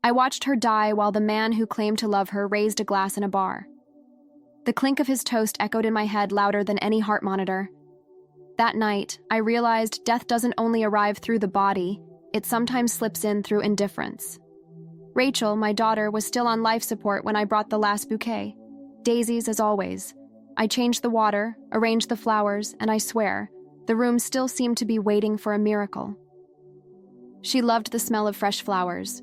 I watched her die while the man who claimed to love her raised a glass in a bar. The clink of his toast echoed in my head louder than any heart monitor. That night, I realized death doesn't only arrive through the body, it sometimes slips in through indifference. Rachel, my daughter, was still on life support when I brought the last bouquet. Daisies as always. I changed the water, arranged the flowers, and I swear, the room still seemed to be waiting for a miracle. She loved the smell of fresh flowers,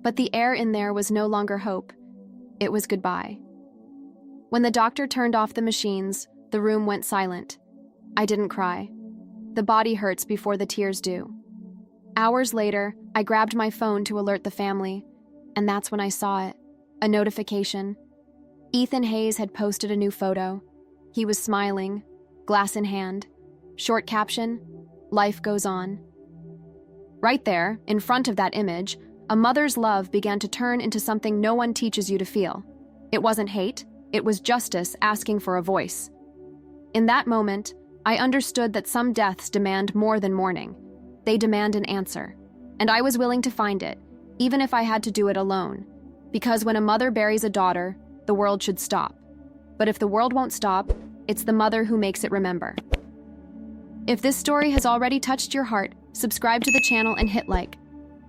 but the air in there was no longer hope. It was goodbye. When the doctor turned off the machines, the room went silent. I didn't cry. The body hurts before the tears do. Hours later, I grabbed my phone to alert the family, and that's when I saw it. A notification. Ethan Hayes had posted a new photo. He was smiling, glass in hand. Short caption, "Life goes on." Right there, in front of that image, a mother's love began to turn into something no one teaches you to feel. It wasn't hate, it was justice asking for a voice. In that moment, I understood that some deaths demand more than mourning. They demand an answer. And I was willing to find it, even if I had to do it alone. Because when a mother buries a daughter, the world should stop. But if the world won't stop, it's the mother who makes it remember. If this story has already touched your heart, subscribe to the channel and hit like.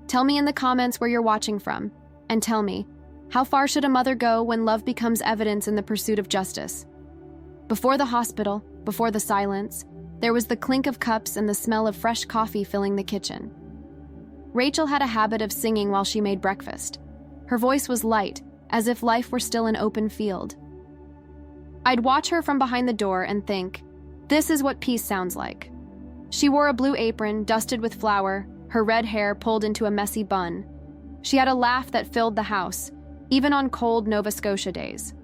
Tell me in the comments where you're watching from. And tell me, how far should a mother go when love becomes evidence in the pursuit of justice? Before the hospital, before the silence, there was the clink of cups and the smell of fresh coffee filling the kitchen. Rachel had a habit of singing while she made breakfast. Her voice was light, as if life were still an open field. I'd watch her from behind the door and think, this is what peace sounds like. She wore a blue apron dusted with flour, her red hair pulled into a messy bun. She had a laugh that filled the house, even on cold Nova Scotia days.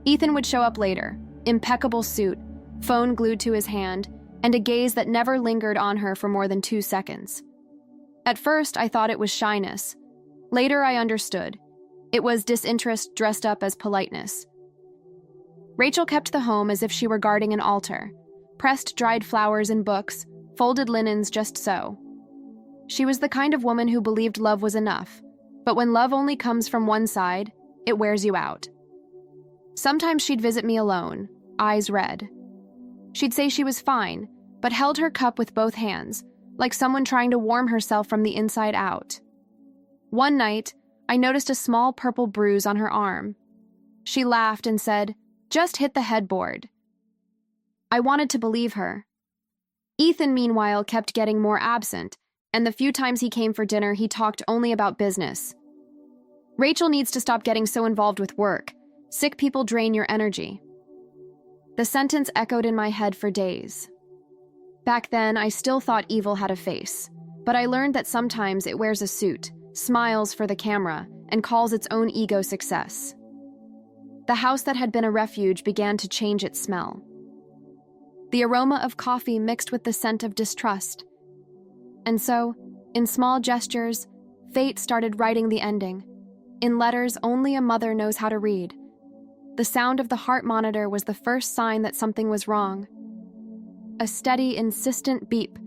Ethan would show up later, impeccable suit, phone glued to his hand, and a gaze that never lingered on her for more than 2 seconds. At first, I thought it was shyness. Later, I understood. It was disinterest dressed up as politeness. Rachel kept the home as if she were guarding an altar, pressed dried flowers in books, folded linens just so. She was the kind of woman who believed love was enough, but when love only comes from one side, it wears you out. Sometimes she'd visit me alone, eyes red. She'd say she was fine, but held her cup with both hands, like someone trying to warm herself from the inside out. One night, I noticed a small purple bruise on her arm. She laughed and said, "Just hit the headboard." I wanted to believe her. Ethan, meanwhile, kept getting more absent, and the few times he came for dinner, he talked only about business. Rachel needs to stop getting so involved with work. Sick people drain your energy. The sentence echoed in my head for days. Back then, I still thought evil had a face, but I learned that sometimes it wears a suit, smiles for the camera, and calls its own ego success. The house that had been a refuge began to change its smell. The aroma of coffee mixed with the scent of distrust. And so, in small gestures, fate started writing the ending. In letters only a mother knows how to read. The sound of the heart monitor was the first sign that something was wrong. A steady, insistent beep,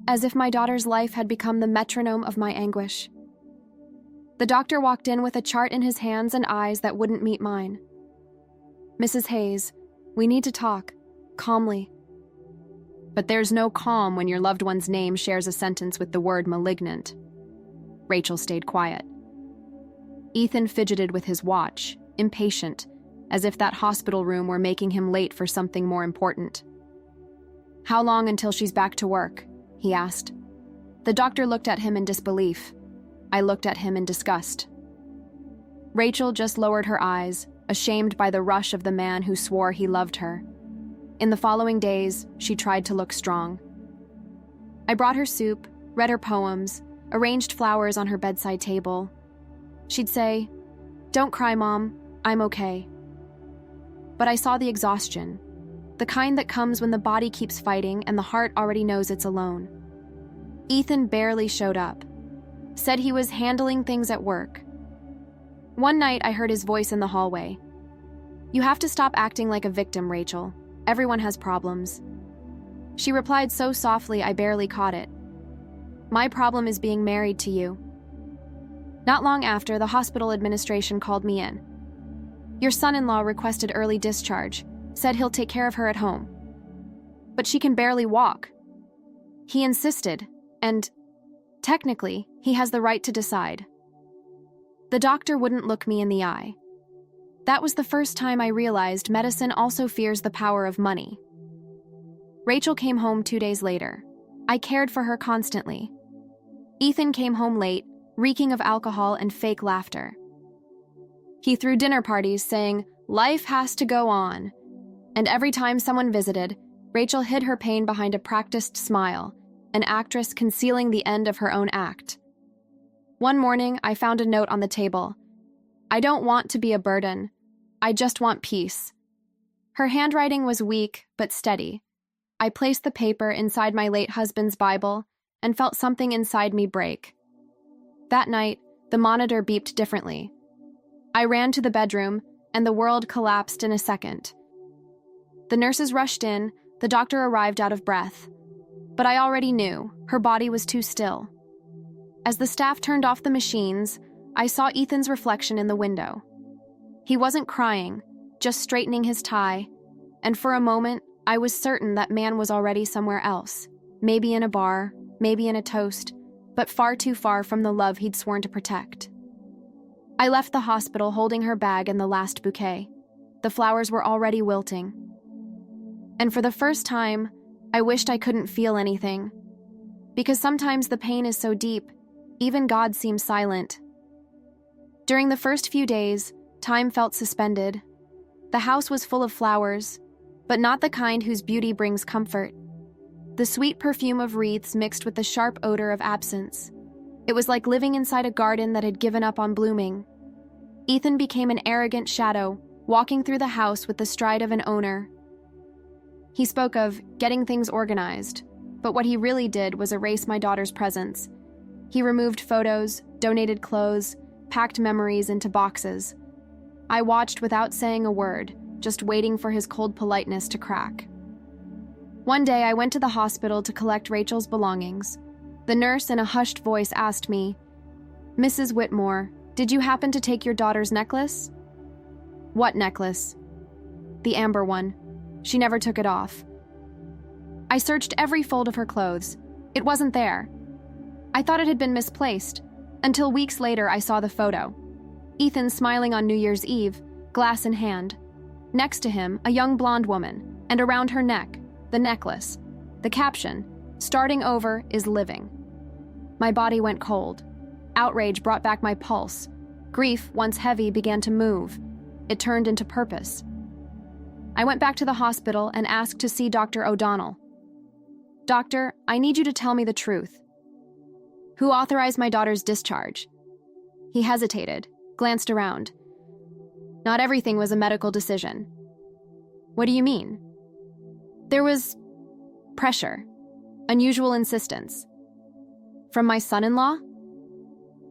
as if my daughter's life had become the metronome of my anguish. The doctor walked in with a chart in his hands and eyes that wouldn't meet mine. "Mrs. Hayes, we need to talk, calmly." But there's no calm when your loved one's name shares a sentence with the word malignant. Rachel stayed quiet. Ethan fidgeted with his watch, impatient, as if that hospital room were making him late for something more important. "How long until she's back to work?" he asked. The doctor looked at him in disbelief. I looked at him in disgust. Rachel just lowered her eyes, ashamed by the rush of the man who swore he loved her. In the following days, she tried to look strong. I brought her soup, read her poems, arranged flowers on her bedside table. She'd say, "Don't cry, Mom, I'm okay." But I saw the exhaustion, the kind that comes when the body keeps fighting and the heart already knows it's alone. Ethan barely showed up, said he was handling things at work. One night, I heard his voice in the hallway. "You have to stop acting like a victim, Rachel. Everyone has problems." She replied so softly I barely caught it. "My problem is being married to you." Not long after, the hospital administration called me in. Your son-in-law requested early discharge, said he'll take care of her at home. But she can barely walk. He insisted, and technically, he has the right to decide. The doctor wouldn't look me in the eye. That was the first time I realized medicine also fears the power of money. Rachel came home 2 days later. I cared for her constantly. Ethan came home late, reeking of alcohol and fake laughter. He threw dinner parties saying, "Life has to go on." And every time someone visited, Rachel hid her pain behind a practiced smile, an actress concealing the end of her own act. One morning, I found a note on the table. "I don't want to be a burden. I just want peace." Her handwriting was weak but steady. I placed the paper inside my late husband's Bible and felt something inside me break. That night, the monitor beeped differently. I ran to the bedroom, and the world collapsed in a second. The nurses rushed in, the doctor arrived out of breath. But I already knew, her body was too still. As the staff turned off the machines, I saw Ethan's reflection in the window. He wasn't crying, just straightening his tie, and for a moment, I was certain that man was already somewhere else, maybe in a bar, maybe in a toast, but far too far from the love he'd sworn to protect. I left the hospital holding her bag and the last bouquet. The flowers were already wilting. And for the first time, I wished I couldn't feel anything. Because sometimes the pain is so deep, even God seems silent. During the first few days, time felt suspended. The house was full of flowers, but not the kind whose beauty brings comfort. The sweet perfume of wreaths mixed with the sharp odor of absence. It was like living inside a garden that had given up on blooming. Ethan became an arrogant shadow, walking through the house with the stride of an owner. He spoke of getting things organized, but what he really did was erase my daughter's presence. He removed photos, donated clothes, packed memories into boxes. I watched without saying a word, just waiting for his cold politeness to crack. One day, I went to the hospital to collect Rachel's belongings. The nurse, in a hushed voice, asked me, "Mrs. Whitmore, did you happen to take your daughter's necklace?" "What necklace?" "The amber one. She never took it off." I searched every fold of her clothes. It wasn't there. I thought it had been misplaced, until weeks later I saw the photo. Ethan smiling on New Year's Eve, glass in hand. Next to him, a young blonde woman, and around her neck, the necklace. The caption, "Starting over is living." My body went cold. Outrage brought back my pulse. Grief, once heavy, began to move. It turned into purpose. I went back to the hospital and asked to see Dr. O'Donnell. "Doctor, I need you to tell me the truth. Who authorized my daughter's discharge?" He hesitated, glanced around. "Not everything was a medical decision." "What do you mean?" "There was pressure, unusual insistence." "From my son-in-law?"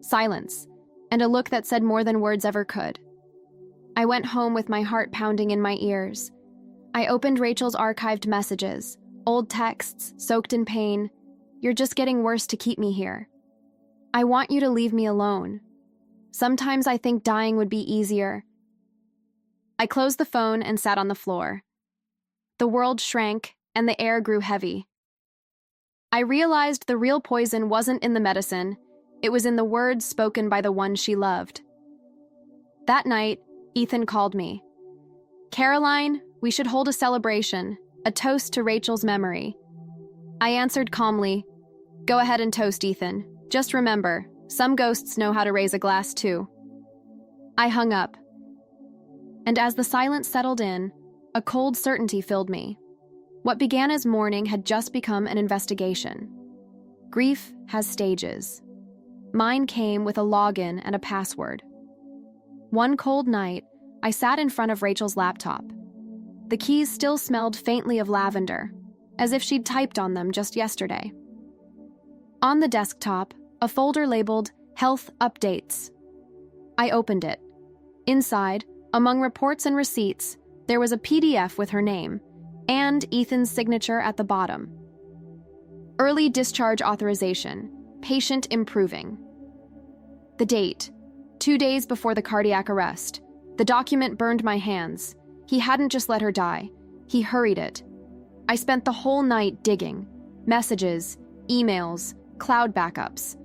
Silence, and a look that said more than words ever could. I went home with my heart pounding in my ears. I opened Rachel's archived messages, old texts soaked in pain. "You're just getting worse to keep me here. I want you to leave me alone. Sometimes I think dying would be easier." I closed the phone and sat on the floor. The world shrank, and the air grew heavy. I realized the real poison wasn't in the medicine, it was in the words spoken by the one she loved. That night, Ethan called me. "Caroline, we should hold a celebration, a toast to Rachel's memory." I answered calmly, "Go ahead and toast, Ethan. Just remember, some ghosts know how to raise a glass too." I hung up. And as the silence settled in, a cold certainty filled me. What began as mourning had just become an investigation. Grief has stages. Mine came with a login and a password. One cold night, I sat in front of Rachel's laptop. The keys still smelled faintly of lavender, as if she'd typed on them just yesterday. On the desktop, a folder labeled Health Updates. I opened it. Inside, among reports and receipts, there was a PDF with her name, and Ethan's signature at the bottom. Early discharge authorization, patient improving. The date, 2 days before the cardiac arrest. The document burned my hands. He hadn't just let her die. He hurried it. I spent the whole night digging. Messages, emails, cloud backups.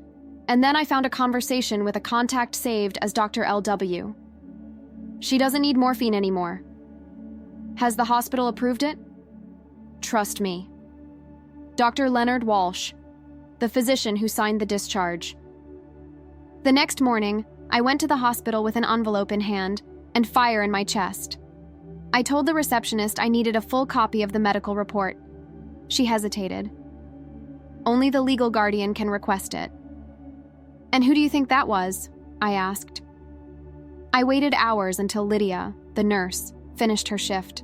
And then I found a conversation with a contact saved as Dr. LW. She doesn't need morphine anymore. Has the hospital approved it? Trust me. Dr. Leonard Walsh, the physician who signed the discharge. The next morning, I went to the hospital with an envelope in hand and fire in my chest. I told the receptionist I needed a full copy of the medical report. She hesitated. Only the legal guardian can request it. And who do you think that was? I asked. I waited hours until Lydia, the nurse, finished her shift.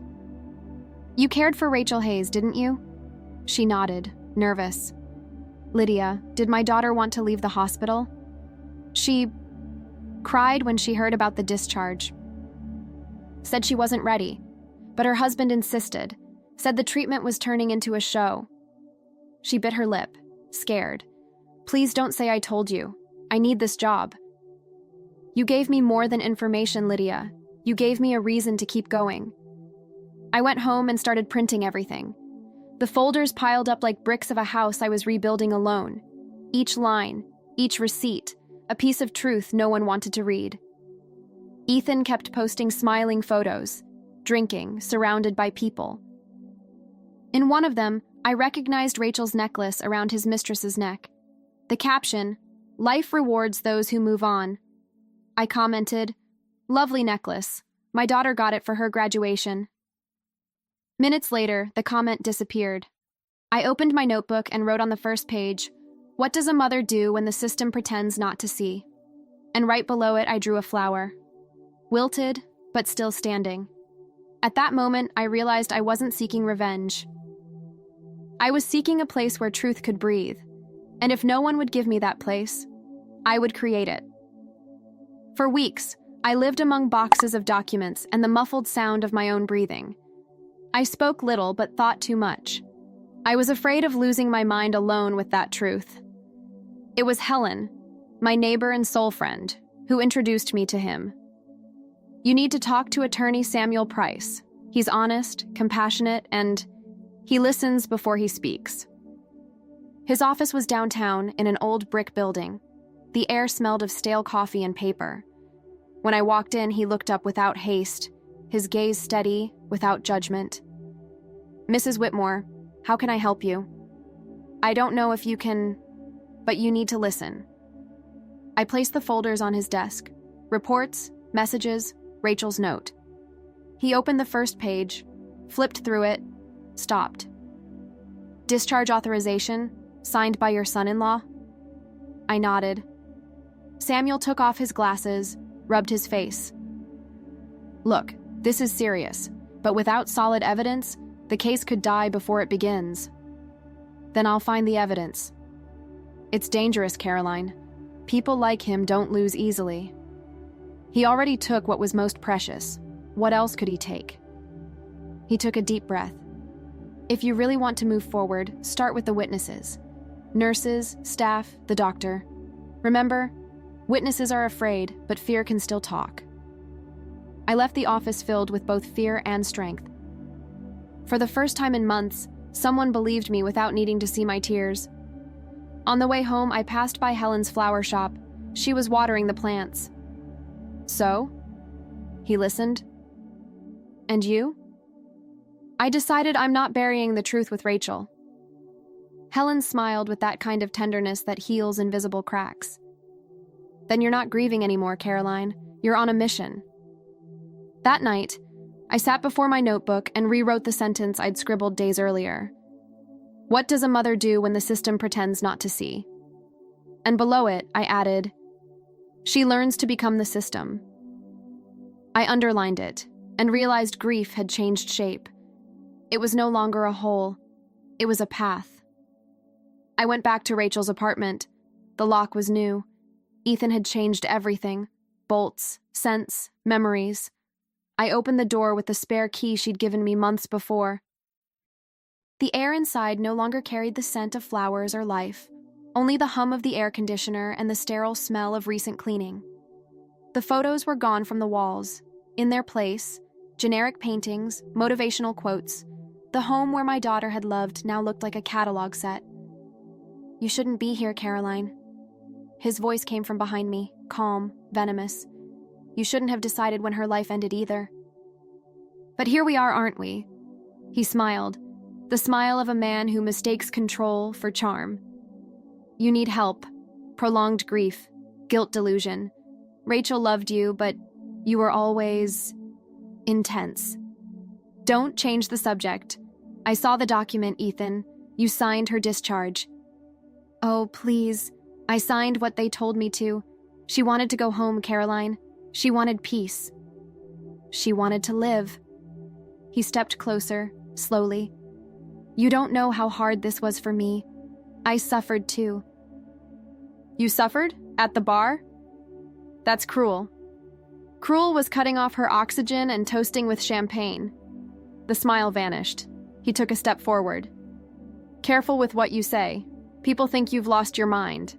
You cared for Rachel Hayes, didn't you? She nodded, nervous. Lydia, did my daughter want to leave the hospital? She cried when she heard about the discharge. Said she wasn't ready, but her husband insisted, said the treatment was turning into a show. She bit her lip, scared. Please don't say I told you. I need this job. You gave me more than information, Lydia. You gave me a reason to keep going. I went home and started printing everything. The folders piled up like bricks of a house I was rebuilding alone. Each line, each receipt, a piece of truth no one wanted to read. Ethan kept posting smiling photos, drinking, surrounded by people. In one of them, I recognized Rachel's necklace around his mistress's neck. The caption, "Life rewards those who move on." I commented, "Lovely necklace. My daughter got it for her graduation." Minutes later, the comment disappeared. I opened my notebook and wrote on the first page, "What does a mother do when the system pretends not to see?" And right below it, I drew a flower. Wilted, but still standing. At that moment, I realized I wasn't seeking revenge. I was seeking a place where truth could breathe, and if no one would give me that place, I would create it. For weeks, I lived among boxes of documents and the muffled sound of my own breathing. I spoke little but thought too much. I was afraid of losing my mind alone with that truth. It was Helen, my neighbor and soul friend, who introduced me to him. You need to talk to attorney Samuel Price. He's honest, compassionate, and he listens before he speaks. His office was downtown in an old brick building. The air smelled of stale coffee and paper. When I walked in, he looked up without haste, his gaze steady, without judgment. "Mrs. Whitmore, how can I help you? I don't know if you can, but you need to listen." I placed the folders on his desk. Reports, messages, Rachel's note. He opened the first page, flipped through it, stopped. "Discharge authorization, signed by your son-in-law?" I nodded. Samuel took off his glasses, rubbed his face. "Look, this is serious, but without solid evidence, the case could die before it begins." "Then I'll find the evidence." "It's dangerous, Caroline. People like him don't lose easily. He already took what was most precious. What else could he take?" He took a deep breath. "If you really want to move forward, start with the witnesses. Nurses, staff, the doctor. Remember, witnesses are afraid, but fear can still talk." I left the office filled with both fear and strength. For the first time in months, someone believed me without needing to see my tears. On the way home, I passed by Helen's flower shop. She was watering the plants. "So?" He listened. "And you?" I decided I'm not burying the truth with Rachel. Helen smiled with that kind of tenderness that heals invisible cracks. "Then you're not grieving anymore, Caroline. You're on a mission." That night, I sat before my notebook and rewrote the sentence I'd scribbled days earlier. What does a mother do when the system pretends not to see? And below it, I added, she learns to become the system. I underlined it and realized grief had changed shape. It was no longer a hole. It was a path. I went back to Rachel's apartment. The lock was new. Ethan had changed everything. Bolts, scents, memories. I opened the door with the spare key she'd given me months before. The air inside no longer carried the scent of flowers or life, only the hum of the air conditioner and the sterile smell of recent cleaning. The photos were gone from the walls. In their place, generic paintings, motivational quotes. The home where my daughter had loved now looked like a catalog set. "You shouldn't be here, Caroline." His voice came from behind me, calm, venomous. "You shouldn't have decided when her life ended either." "But here we are, aren't we?" He smiled, the smile of a man who mistakes control for charm. "You need help, prolonged grief, guilt delusion. Rachel loved you, but you were always intense. Don't change the subject. I saw the document, Ethan. You signed her discharge." "Oh, please. I signed what they told me to. She wanted to go home, Caroline. She wanted peace. She wanted to live." He stepped closer, slowly. "You don't know how hard this was for me. I suffered too." "You suffered? At the bar? That's cruel." Cruel was cutting off her oxygen and toasting with champagne. The smile vanished. He took a step forward. "Careful with what you say. People think you've lost your mind."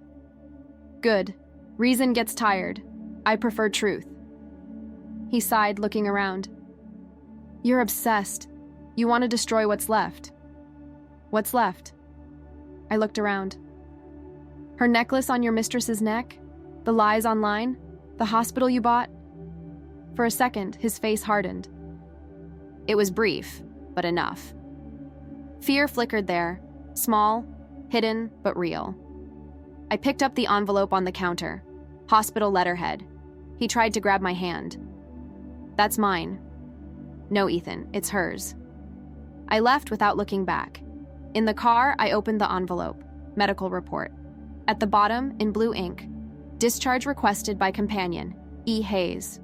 "Good. Reason gets tired. I prefer truth." He sighed, looking around. "You're obsessed. You want to destroy what's left." "What's left?" I looked around. "Her necklace on your mistress's neck? The lies online? The hospital you bought?" For a second, his face hardened. It was brief, but enough. Fear flickered there, small, hidden, but real. I picked up the envelope on the counter. Hospital letterhead. He tried to grab my hand. "That's mine." "No, Ethan, it's hers." I left without looking back. In the car, I opened the envelope. Medical report. At the bottom, in blue ink, "Discharge requested by companion, E. Hayes."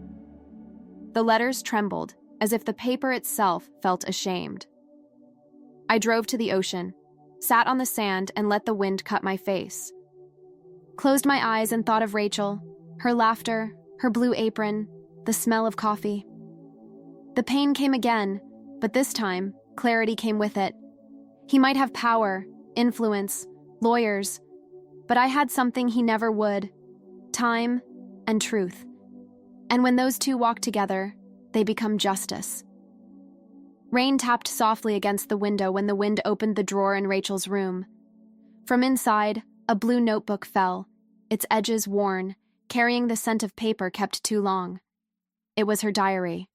The letters trembled, as if the paper itself felt ashamed. I drove to the ocean, sat on the sand and let the wind cut my face. Closed my eyes and thought of Rachel, her laughter, her blue apron, the smell of coffee. The pain came again, but this time, clarity came with it. He might have power, influence, lawyers, but I had something he never would: time and truth. And when those two walk together, they become justice. Rain tapped softly against the window when the wind opened the drawer in Rachel's room. From inside, a blue notebook fell, its edges worn, carrying the scent of paper kept too long. It was her diary.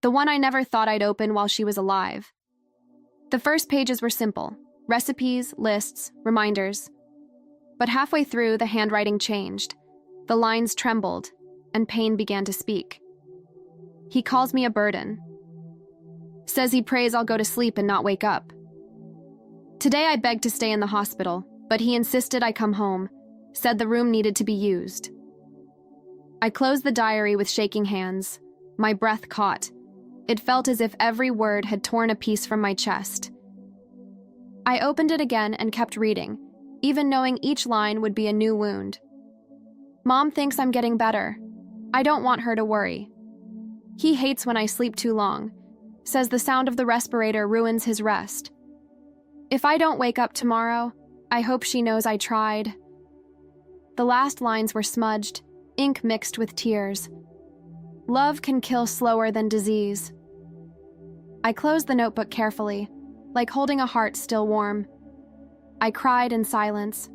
The one I never thought I'd open while she was alive. The first pages were simple: recipes, lists, reminders. But halfway through, the handwriting changed. The lines trembled, and pain began to speak. He calls me a burden. Says he prays I'll go to sleep and not wake up. Today I begged to stay in the hospital, but he insisted I come home, said the room needed to be used. I closed the diary with shaking hands. My breath caught. It felt as if every word had torn a piece from my chest. I opened it again and kept reading, even knowing each line would be a new wound. Mom thinks I'm getting better. I don't want her to worry. He hates when I sleep too long, says the sound of the respirator ruins his rest. If I don't wake up tomorrow, I hope she knows I tried. The last lines were smudged, ink mixed with tears. Love can kill slower than disease. I closed the notebook carefully, like holding a heart still warm. I cried in silence.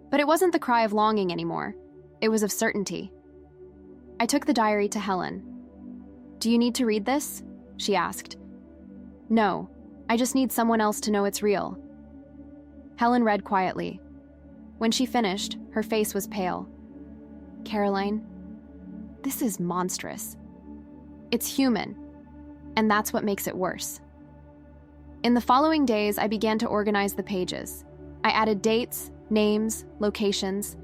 But it wasn't the cry of longing anymore. It was of certainty. I took the diary to Helen. "Do you need to read this?" she asked. "No, I just need someone else to know it's real." Helen read quietly. When she finished, her face was pale. "Caroline, this is monstrous. It's human, and that's what makes it worse." In the following days, I began to organize the pages. I added dates, names, locations.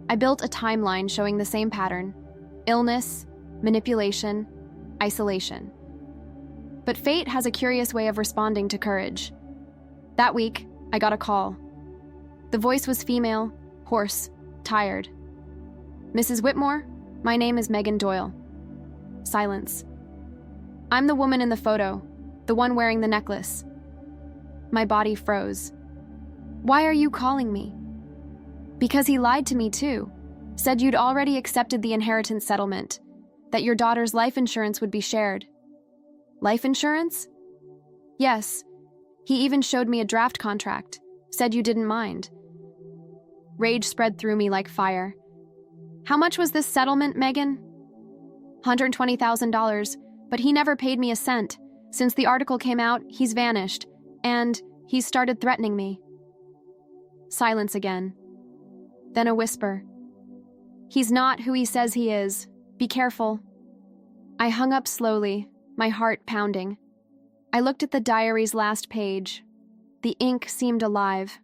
I built a timeline showing the same pattern: illness, manipulation, isolation. But fate has a curious way of responding to courage. That week, I got a call. The voice was female, hoarse, tired. "Mrs. Whitmore, my name is Megan Doyle." Silence. "I'm the woman in the photo, the one wearing the necklace." My body froze. Why are you calling me? Because he lied to me too. Said you'd already accepted the inheritance settlement, that your daughter's life insurance would be shared. Life insurance? Yes. He even showed me a draft contract, said you didn't mind. Rage spread through me like fire. How much was this settlement, Megan? $120,000, but he never paid me a cent. Since the article came out, he's vanished, and he's started threatening me. Silence again. Then a whisper. He's not who he says he is. Be careful. I hung up slowly, my heart pounding. I looked at the diary's last page. The ink seemed alive.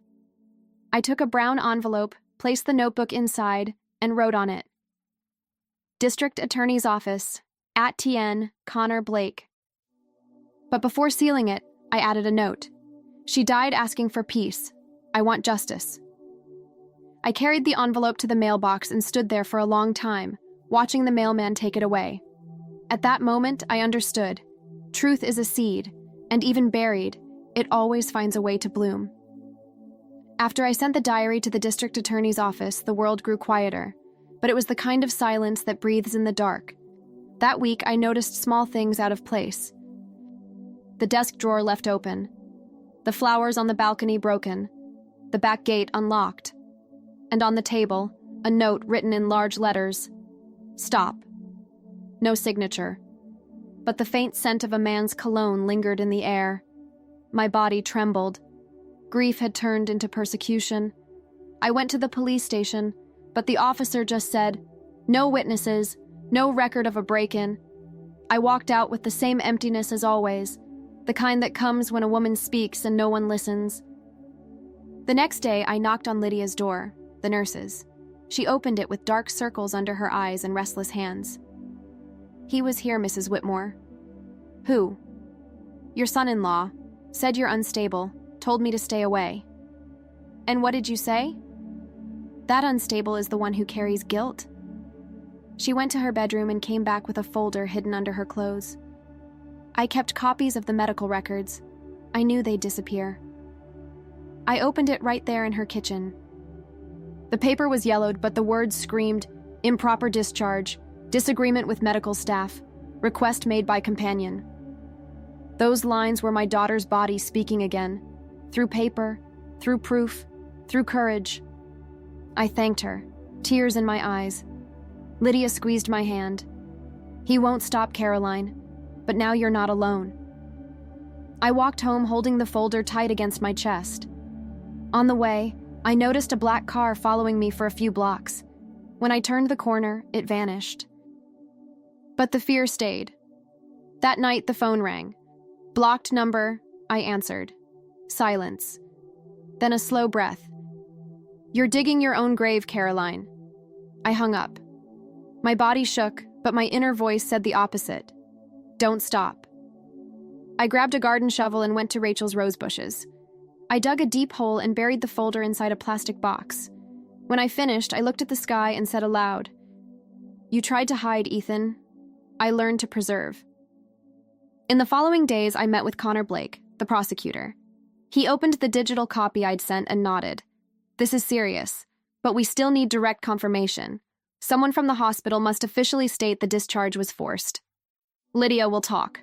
I took a brown envelope, placed the notebook inside, and wrote on it. District Attorney's Office, @TN, Connor Blake. But before sealing it, I added a note. She died asking for peace. I want justice. I carried the envelope to the mailbox and stood there for a long time, watching the mailman take it away. At that moment, I understood. Truth is a seed, and even buried, it always finds a way to bloom. After I sent the diary to the district attorney's office, the world grew quieter, but it was the kind of silence that breathes in the dark. That week, I noticed small things out of place. The desk drawer left open, the flowers on the balcony broken, the back gate unlocked, and on the table, a note written in large letters. Stop. No signature. But the faint scent of a man's cologne lingered in the air. My body trembled. Grief had turned into persecution. I went to the police station, but the officer just said, "No witnesses, no record of a break-in." I walked out with the same emptiness as always, the kind that comes when a woman speaks and no one listens. The next day, I knocked on Lydia's door, the nurse's. She opened it with dark circles under her eyes and restless hands. "He was here, Mrs. Whitmore." "Who?" "Your son-in-law. Said you're unstable. Told me to stay away." "And what did you say?" "That unstable is the one who carries guilt." She went to her bedroom and came back with a folder hidden under her clothes. I kept copies of the medical records. I knew they'd disappear. I opened it right there in her kitchen. The paper was yellowed, but the words screamed, "Improper discharge, disagreement with medical staff, request made by companion." Those lines were my daughter's body speaking again, through paper, through proof, through courage. I thanked her, tears in my eyes. Lydia squeezed my hand. "He won't stop, Caroline, but now you're not alone." I walked home holding the folder tight against my chest. On the way, I noticed a black car following me for a few blocks. When I turned the corner, it vanished. But the fear stayed. That night, the phone rang. Blocked number, I answered. Silence. Then a slow breath. "You're digging your own grave, Caroline." I hung up. My body shook, but my inner voice said the opposite. "Don't stop." I grabbed a garden shovel and went to Rachel's rose bushes. I dug a deep hole and buried the folder inside a plastic box. When I finished, I looked at the sky and said aloud, "You tried to hide, Ethan. I learned to preserve." In the following days, I met with Connor Blake, the prosecutor. He opened the digital copy I'd sent and nodded. "This is serious, but we still need direct confirmation. Someone from the hospital must officially state the discharge was forced. Lydia will talk."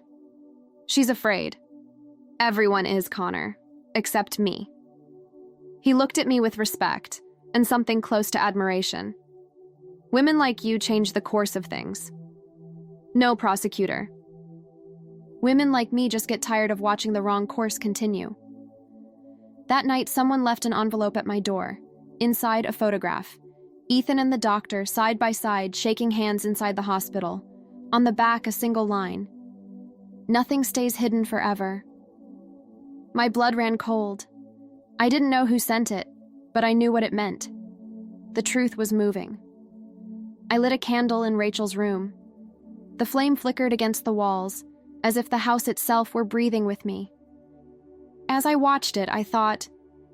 "She's afraid." "Everyone is, Connor, except me." He looked at me with respect and something close to admiration. "Women like you change the course of things." "No, prosecutor. Women like me just get tired of watching the wrong course continue." That night, someone left an envelope at my door. Inside, a photograph. Ethan and the doctor, side by side, shaking hands inside the hospital. On the back, a single line. "Nothing stays hidden forever." My blood ran cold. I didn't know who sent it, but I knew what it meant. The truth was moving. I lit a candle in Rachel's room. The flame flickered against the walls, as if the house itself were breathing with me. As I watched it, I thought,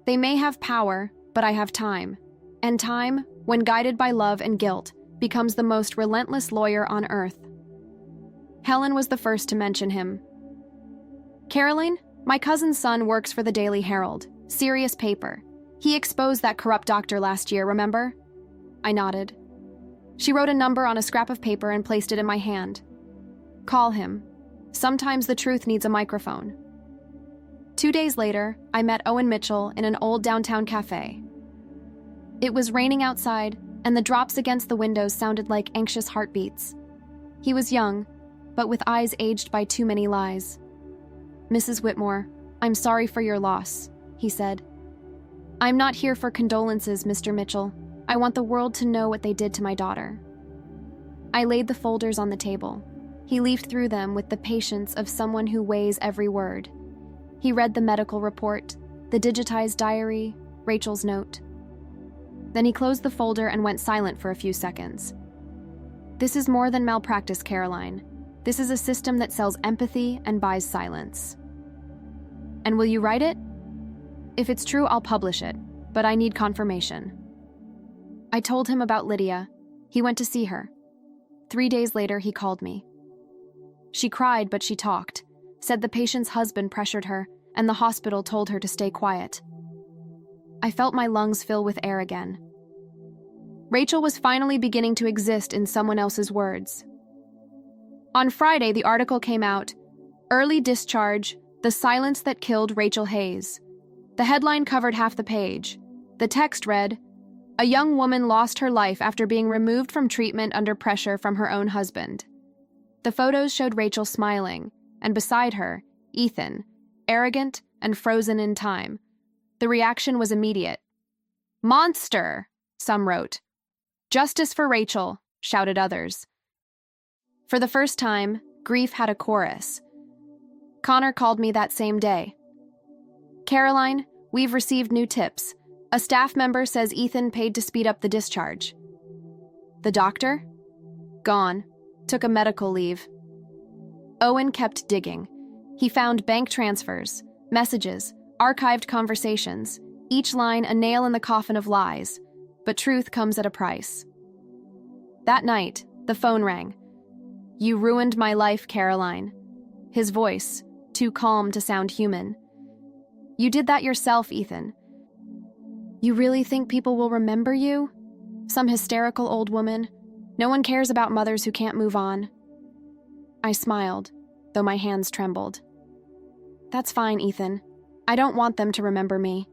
they may have power, but I have time. And time, when guided by love and guilt, becomes the most relentless lawyer on earth. Helen was the first to mention him. "Caroline, my cousin's son works for the Daily Herald, serious paper. He exposed that corrupt doctor last year, remember? I nodded. She wrote a number on a scrap of paper and placed it in my hand. Call him. Sometimes the truth needs a microphone. 2 days later, I met Owen Mitchell in an old downtown cafe. It was raining outside, and the drops against the windows sounded like anxious heartbeats. He was young, but with eyes aged by too many lies. "Mrs. Whitmore, I'm sorry for your loss," he said. "I'm not here for condolences, Mr. Mitchell. I want the world to know what they did to my daughter." I laid the folders on the table. He leafed through them with the patience of someone who weighs every word. He read the medical report, the digitized diary, Rachel's note. Then he closed the folder and went silent for a few seconds. "This is more than malpractice, Caroline. This is a system that sells empathy and buys silence." "And will you write it?" "If it's true, I'll publish it, but I need confirmation." I told him about Lydia. He went to see her. 3 days later, he called me. She cried, but she talked, said the patient's husband pressured her, and the hospital told her to stay quiet. I felt my lungs fill with air again. Rachel was finally beginning to exist in someone else's words. On Friday, the article came out, "Early Discharge, the Silence That Killed Rachel Hayes." The headline covered half the page. The text read, "A young woman lost her life after being removed from treatment under pressure from her own husband." The photos showed Rachel smiling, and beside her, Ethan, arrogant and frozen in time. The reaction was immediate. "Monster," some wrote. "Justice for Rachel," shouted others. For the first time, grief had a chorus. Connor called me that same day. "Caroline, we've received new tips. A staff member says Ethan paid to speed up the discharge." "The doctor?" "Gone. Took a medical leave." Owen kept digging. He found bank transfers, messages, archived conversations, each line a nail in the coffin of lies, but truth comes at a price. That night, the phone rang. "You ruined my life, Caroline." His voice, too calm to sound human. "You did that yourself, Ethan. You really think people will remember you? Some hysterical old woman? No one cares about mothers who can't move on." I smiled, though my hands trembled. "That's fine, Ethan. I don't want them to remember me.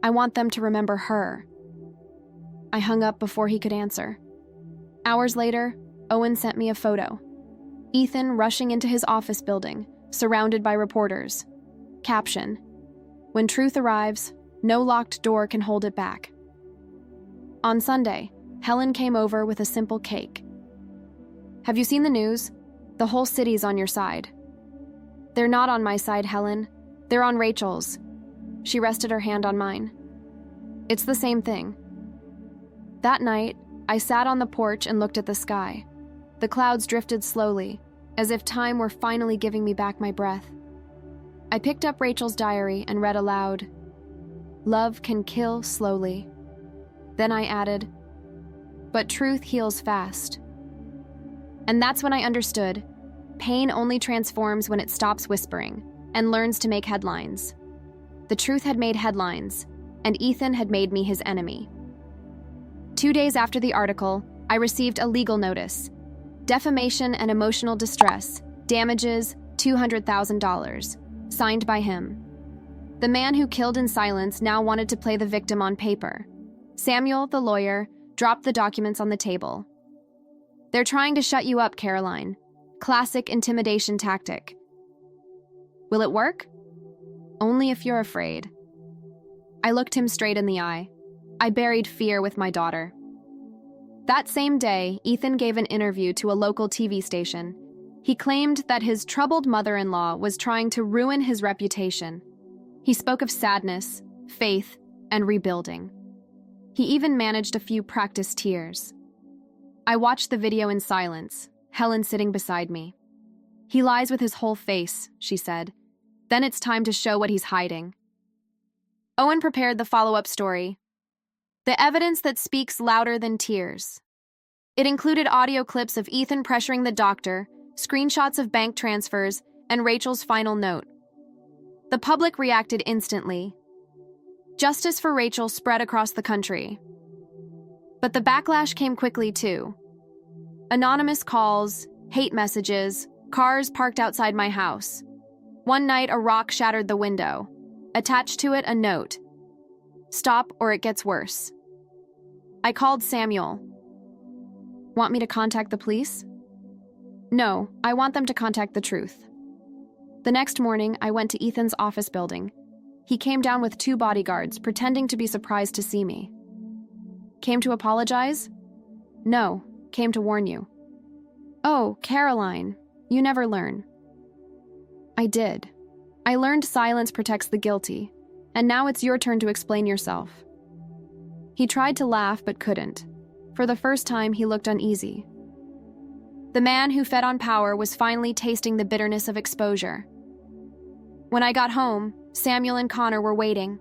I want them to remember her." I hung up before he could answer. Hours later, Owen sent me a photo. Ethan rushing into his office building, surrounded by reporters. Caption, "When truth arrives, no locked door can hold it back." On Sunday, Helen came over with a simple cake. "Have you seen the news? The whole city's on your side." "They're not on my side, Helen. They're on Rachel's." She rested her hand on mine. "It's the same thing." That night, I sat on the porch and looked at the sky. The clouds drifted slowly, as if time were finally giving me back my breath. I picked up Rachel's diary and read aloud, "Love can kill slowly." Then I added, "But truth heals fast." And that's when I understood. Pain only transforms when it stops whispering and learns to make headlines. The truth had made headlines, and Ethan had made me his enemy. 2 days after the article, I received a legal notice. Defamation and emotional distress, damages $200,000, signed by him. The man who killed in silence now wanted to play the victim on paper. Samuel, the lawyer, dropped the documents on the table. "They're trying to shut you up, Caroline. Classic intimidation tactic." "Will it work?" "Only if you're afraid." I looked him straight in the eye. I buried fear with my daughter. That same day, Ethan gave an interview to a local TV station. He claimed that his troubled mother-in-law was trying to ruin his reputation. He spoke of sadness, faith, and rebuilding. He even managed a few practiced tears. I watched the video in silence, Helen sitting beside me. "He lies with his whole face," she said. "Then it's time to show what he's hiding." Owen prepared the follow-up story, "The Evidence That Speaks Louder Than Tears." It included audio clips of Ethan pressuring the doctor, screenshots of bank transfers, and Rachel's final note. The public reacted instantly. Justice for Rachel spread across the country. But the backlash came quickly, too. Anonymous calls, hate messages, cars parked outside my house. One night, a rock shattered the window. Attached to it, a note. "Stop or it gets worse." I called Samuel. "Want me to contact the police?" "No, I want them to contact the truth." The next morning, I went to Ethan's office building. He came down with 2 bodyguards, pretending to be surprised to see me. "Came to apologize?" "No, came to warn you." "Oh, Caroline, you never learn." I did. I learned silence protects the guilty, and now it's your turn to explain yourself. He tried to laugh but couldn't. For the first time, he looked uneasy. The man who fed on power was finally tasting the bitterness of exposure. When I got home, Samuel and Connor were waiting.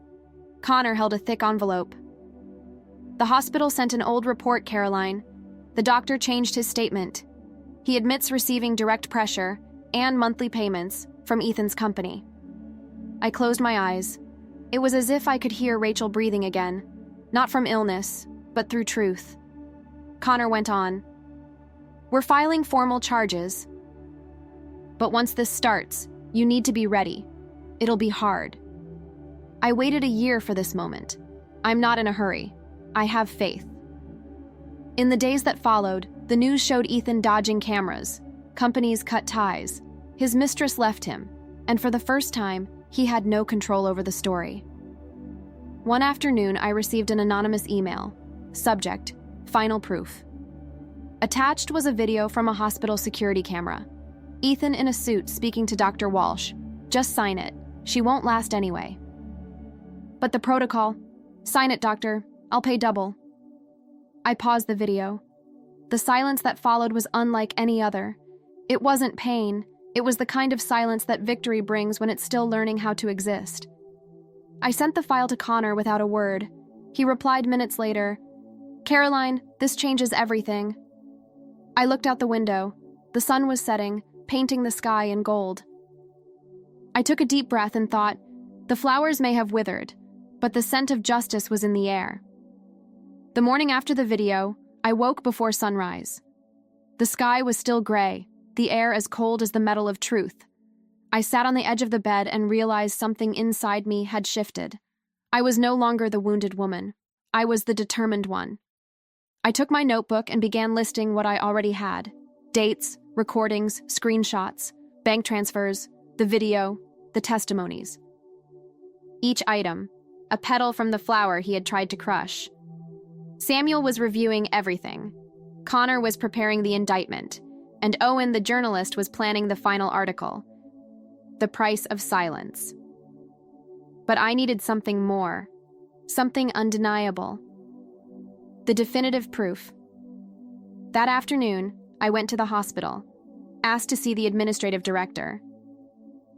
Connor held a thick envelope. "The hospital sent an old report, Caroline. The doctor changed his statement. He admits receiving direct pressure and monthly payments from Ethan's company." I closed my eyes. It was as if I could hear Rachel breathing again, not from illness, but through truth. Connor went on. "We're filing formal charges. But once this starts, you need to be ready. It'll be hard." I waited a year for this moment. I'm not in a hurry. I have faith. In the days that followed, the news showed Ethan dodging cameras. Companies cut ties. His mistress left him, and for the first time, he had no control over the story. One afternoon, I received an anonymous email. Subject: Final proof. Attached was a video from a hospital security camera. Ethan in a suit speaking to Dr. Walsh. "Just sign it. She won't last anyway." "But the protocol." "Sign it, doctor. I'll pay double." I paused the video. The silence that followed was unlike any other. It wasn't pain. It was the kind of silence that victory brings when it's still learning how to exist. I sent the file to Connor without a word. He replied minutes later, "Caroline, this changes everything." I looked out the window. The sun was setting, painting the sky in gold. I took a deep breath and thought, the flowers may have withered, but the scent of justice was in the air. The morning after the video, I woke before sunrise. The sky was still gray, the air as cold as the metal of truth. I sat on the edge of the bed and realized something inside me had shifted. I was no longer the wounded woman. I was the determined one. I took my notebook and began listing what I already had: dates, recordings, screenshots, bank transfers, the video, the testimonies. Each item, a petal from the flower he had tried to crush. Samuel was reviewing everything. Connor was preparing the indictment, and Owen, the journalist, was planning the final article. The price of silence. But I needed something more, something undeniable. The definitive proof. That afternoon, I went to the hospital, asked to see the administrative director.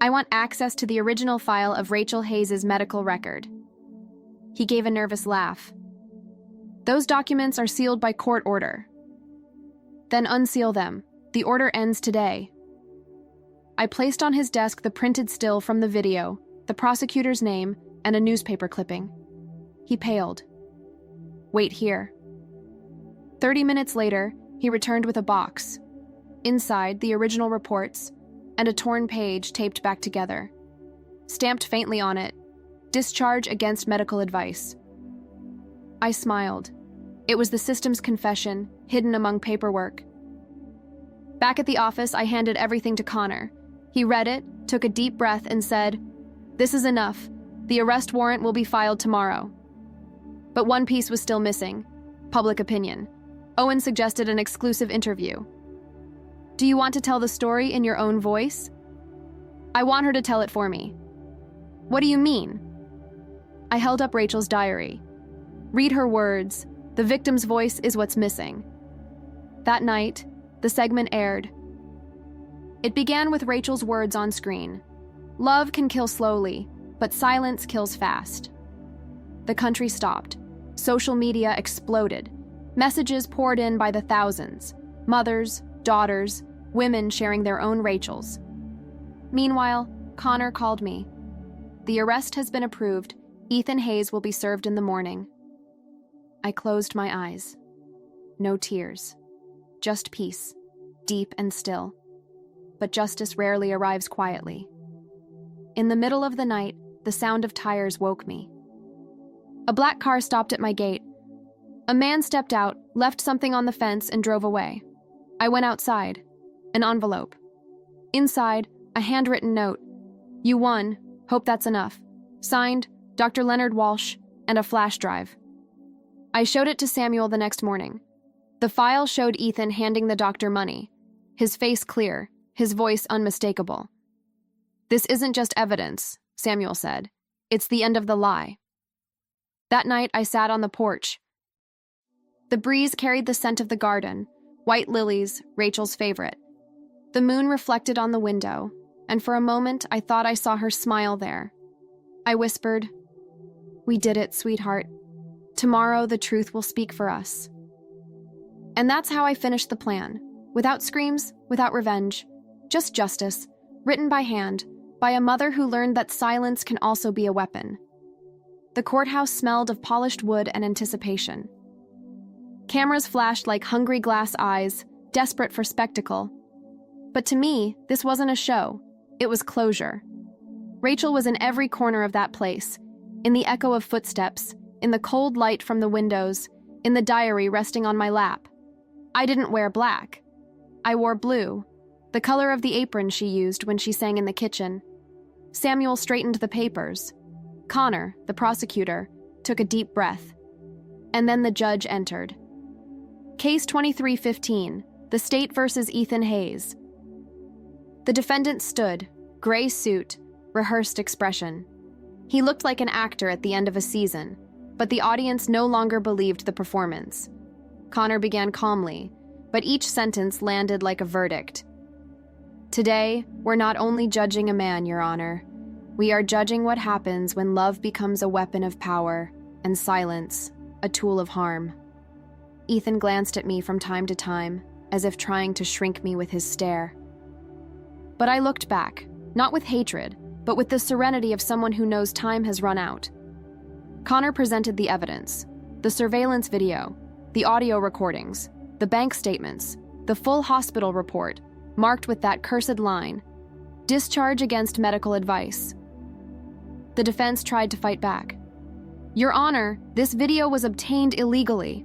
"I want access to the original file of Rachel Hayes' medical record." He gave a nervous laugh. "Those documents are sealed by court order." "Then unseal them. The order ends today." I placed on his desk the printed still from the video, the prosecutor's name, and a newspaper clipping. He paled. "Wait here." 30 minutes later, he returned with a box. Inside, the original reports, and a torn page taped back together. Stamped faintly on it, "Discharge against medical advice." I smiled. It was the system's confession, hidden among paperwork. Back at the office, I handed everything to Connor. He read it, took a deep breath, and said, "This is enough. The arrest warrant will be filed tomorrow." But one piece was still missing: public opinion. Owen suggested an exclusive interview. "Do you want to tell the story in your own voice?" "I want her to tell it for me." "What do you mean?" I held up Rachel's diary. "Read her words. The victim's voice is what's missing." That night, the segment aired. It began with Rachel's words on screen. "Love can kill slowly, but silence kills fast." The country stopped. Social media exploded. Messages poured in by the thousands. Mothers, daughters, women sharing their own Rachels. Meanwhile, Connor called me. "The arrest has been approved. Ethan Hayes will be served in the morning. I closed my eyes. No tears. Just peace, deep and still. But justice rarely arrives quietly. In the middle of the night, the sound of tires woke me. A black car stopped at my gate. A man stepped out, left something on the fence, and drove away. I went outside. An envelope. Inside, a handwritten note. "You won. Hope that's enough." Signed, Dr. Leonard Walsh, and a flash drive. I showed it to Samuel the next morning. The file showed Ethan handing the doctor money, his face clear, his voice unmistakable. "This isn't just evidence," Samuel said. "It's the end of the lie." That night, I sat on the porch. The breeze carried the scent of the garden, white lilies, Rachel's favorite. The moon reflected on the window, and for a moment I thought I saw her smile there. I whispered, "We did it, sweetheart. Tomorrow the truth will speak for us." And that's how I finished the plan, without screams, without revenge, just justice, written by hand, by a mother who learned that silence can also be a weapon. The courthouse smelled of polished wood and anticipation. Cameras flashed like hungry glass eyes, desperate for spectacle. But to me, this wasn't a show. It was closure. Rachel was in every corner of that place, in the echo of footsteps, in the cold light from the windows, in the diary resting on my lap. I didn't wear black. I wore blue, the color of the apron she used when she sang in the kitchen. Samuel straightened the papers. Connor, the prosecutor, took a deep breath. And then the judge entered. Case 2315, the state versus Ethan Hayes. The defendant stood, gray suit, rehearsed expression. He looked like an actor at the end of a season, but the audience no longer believed the performance. Connor began calmly, but each sentence landed like a verdict. "Today, we're not only judging a man, Your Honor. We are judging what happens when love becomes a weapon of power and silence, a tool of harm." Ethan glanced at me from time to time, as if trying to shrink me with his stare. But I looked back, not with hatred, but with the serenity of someone who knows time has run out. Connor presented the evidence, the surveillance video, the audio recordings, the bank statements, the full hospital report, marked with that cursed line, "Discharge against medical advice." The defense tried to fight back. "Your Honor, this video was obtained illegally."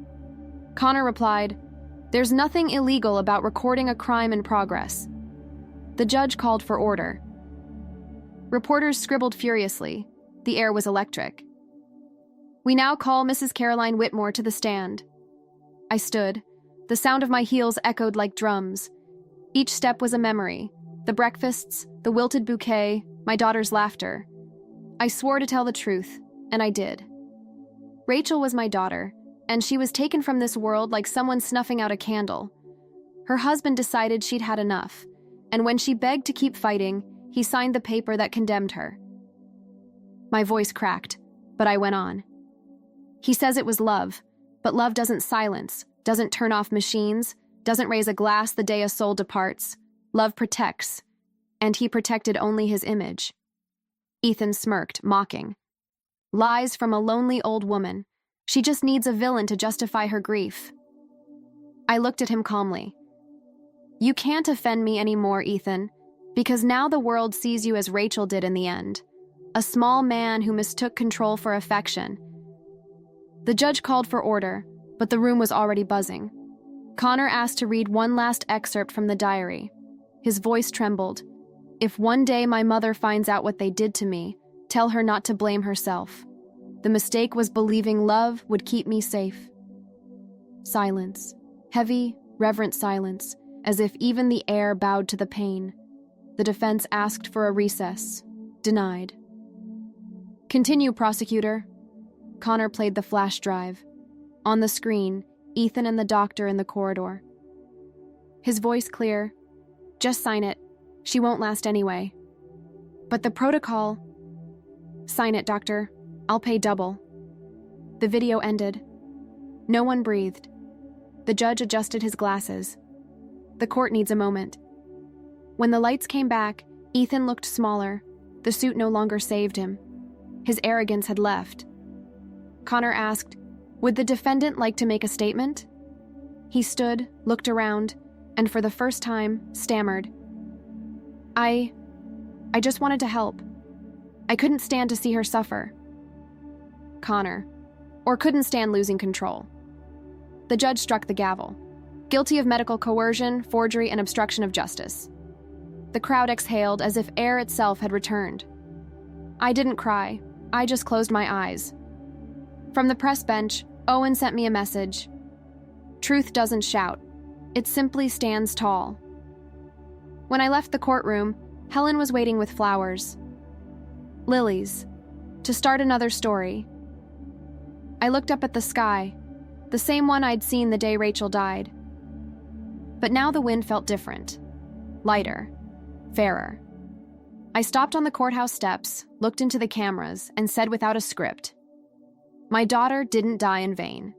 Connor replied, "There's nothing illegal about recording a crime in progress." The judge called for order. Reporters scribbled furiously. The air was electric. "We now call Mrs. Caroline Whitmore to the stand." I stood. The sound of my heels echoed like drums. Each step was a memory. The breakfasts, the wilted bouquet, my daughter's laughter. I swore to tell the truth, and I did. Rachel was my daughter, and she was taken from this world like someone snuffing out a candle. Her husband decided she'd had enough, and when she begged to keep fighting, he signed the paper that condemned her. My voice cracked, but I went on. "He says it was love, but love doesn't silence, doesn't turn off machines, doesn't raise a glass the day a soul departs. Love protects, and he protected only his image." Ethan smirked, mocking. "Lies from a lonely old woman. She just needs a villain to justify her grief." I looked at him calmly. "You can't offend me anymore, Ethan, because now the world sees you as Rachel did in the end, a small man who mistook control for affection." The judge called for order, but the room was already buzzing. Connor asked to read one last excerpt from the diary. His voice trembled. "If one day my mother finds out what they did to me, tell her not to blame herself. The mistake was believing love would keep me safe." Silence. Heavy, reverent silence, as if even the air bowed to the pain. The defense asked for a recess. Denied. "Continue, prosecutor." Connor played the flash drive. On the screen, Ethan and the doctor in the corridor. His voice clear. "Just sign it. She won't last anyway." "But the protocol—" "Sign it, doctor. I'll pay double." The video ended. No one breathed. The judge adjusted his glasses. The court needs a moment. When the lights came back, Ethan looked smaller. The suit no longer saved him. His arrogance had left. Connor asked, "Would the defendant like to make a statement?" He stood, looked around, and for the first time, stammered. I just wanted to help. I couldn't stand to see her suffer." Connor, or couldn't stand losing control. The judge struck the gavel. Guilty of medical coercion, forgery, and obstruction of justice. The crowd exhaled as if air itself had returned. I didn't cry. I just closed my eyes. From the press bench, Owen sent me a message. Truth doesn't shout. It simply stands tall. When I left the courtroom, Helen was waiting with flowers. Lilies. To start another story. I looked up at the sky, the same one I'd seen the day Rachel died. But now the wind felt different. Lighter. Fairer. I stopped on the courthouse steps, looked into the cameras, and said without a script, "My daughter didn't die in vain."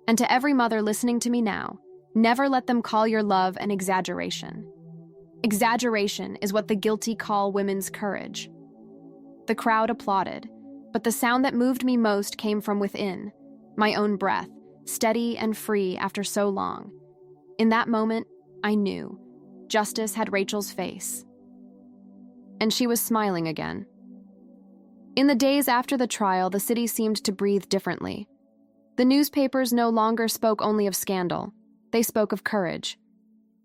And to every mother listening to me now, never let them call your love an exaggeration. Exaggeration is what the guilty call women's courage. The crowd applauded, but the sound that moved me most came from within, my own breath, steady and free after so long. In that moment, I knew justice had Rachel's face. And she was smiling again. In the days after the trial, the city seemed to breathe differently. The newspapers no longer spoke only of scandal. They spoke of courage.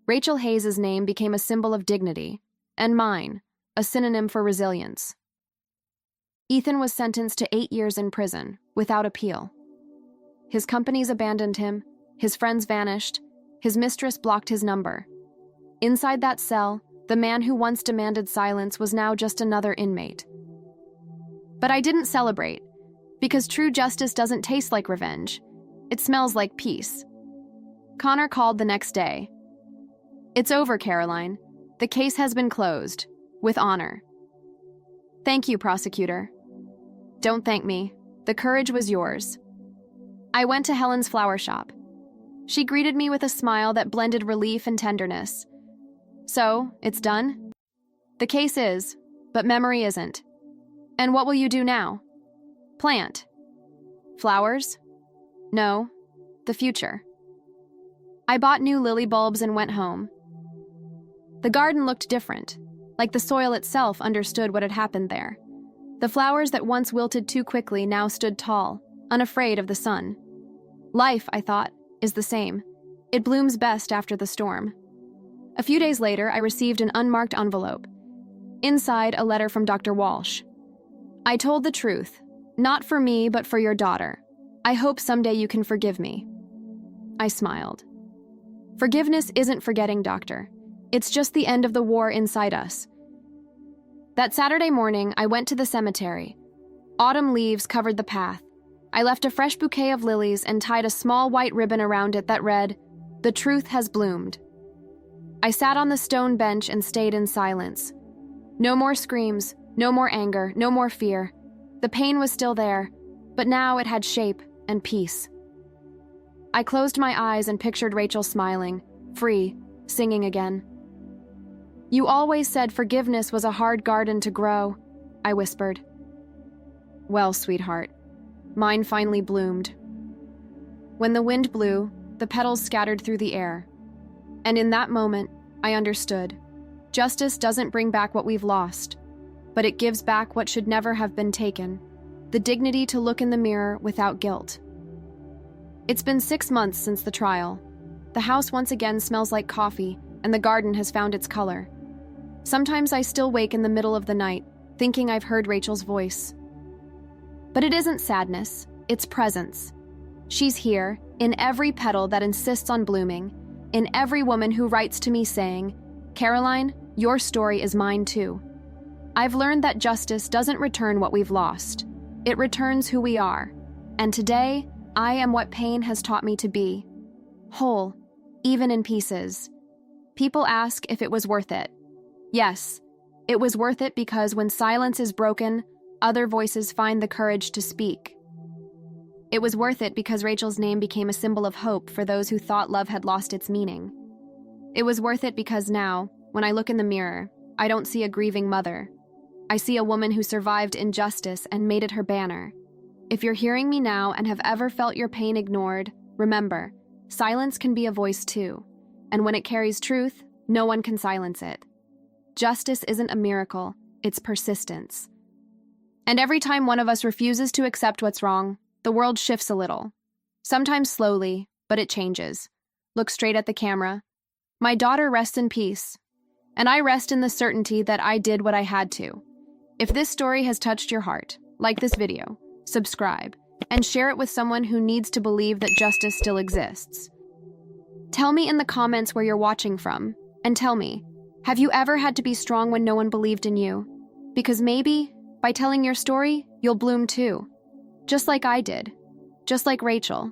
Rachel Hayes' name became a symbol of dignity, and mine, a synonym for resilience. Ethan was sentenced to 8 years in prison, without appeal. His companies abandoned him, his friends vanished, his mistress blocked his number. Inside that cell, the man who once demanded silence was now just another inmate. But I didn't celebrate, because true justice doesn't taste like revenge. It smells like peace. Connor called the next day. "It's over, Caroline. The case has been closed, with honor." "Thank you, prosecutor." "Don't thank me. The courage was yours." I went to Helen's flower shop. She greeted me with a smile that blended relief and tenderness. "So, it's done?" "The case is, but memory isn't." "And what will you do now?" "Plant." "Flowers?" "No, the future." I bought new lily bulbs and went home. The garden looked different, like the soil itself understood what had happened there. The flowers that once wilted too quickly now stood tall, unafraid of the sun. Life, I thought, is the same. It blooms best after the storm. A few days later, I received an unmarked envelope. Inside, a letter from Dr. Walsh. "I told the truth, not for me, but for your daughter. I hope someday you can forgive me." I smiled. "Forgiveness isn't forgetting, doctor. It's just the end of the war inside us." That Saturday morning, I went to the cemetery. Autumn leaves covered the path. I left a fresh bouquet of lilies and tied a small white ribbon around it that read, "The truth has bloomed." I sat on the stone bench and stayed in silence. No more screams, no more anger, no more fear. The pain was still there, but now it had shape and peace. I closed my eyes and pictured Rachel smiling, free, singing again. "You always said forgiveness was a hard garden to grow," I whispered. "Well, sweetheart, mine finally bloomed." When the wind blew, the petals scattered through the air. And in that moment, I understood. Justice doesn't bring back what we've lost, but it gives back what should never have been taken, the dignity to look in the mirror without guilt. It's been 6 months since the trial. The house once again smells like coffee, and the garden has found its color. Sometimes I still wake in the middle of the night, thinking I've heard Rachel's voice. But it isn't sadness, it's presence. She's here, in every petal that insists on blooming, in every woman who writes to me saying, "Caroline, your story is mine too." I've learned that justice doesn't return what we've lost. It returns who we are. And today, I am what pain has taught me to be. Whole, even in pieces. People ask if it was worth it. Yes, it was worth it because when silence is broken, other voices find the courage to speak. It was worth it because Rachel's name became a symbol of hope for those who thought love had lost its meaning. It was worth it because now, when I look in the mirror, I don't see a grieving mother. I see a woman who survived injustice and made it her banner. If you're hearing me now and have ever felt your pain ignored, remember, silence can be a voice too. And when it carries truth, no one can silence it. Justice isn't a miracle, it's persistence. And every time one of us refuses to accept what's wrong, the world shifts a little. Sometimes slowly, but it changes. Look straight at the camera. My daughter rests in peace, and I rest in the certainty that I did what I had to. If this story has touched your heart, like this video, subscribe, and share it with someone who needs to believe that justice still exists. Tell me in the comments where you're watching from, and tell me, have you ever had to be strong when no one believed in you? Because maybe, by telling your story, you'll bloom too. Just like I did. Just like Rachel.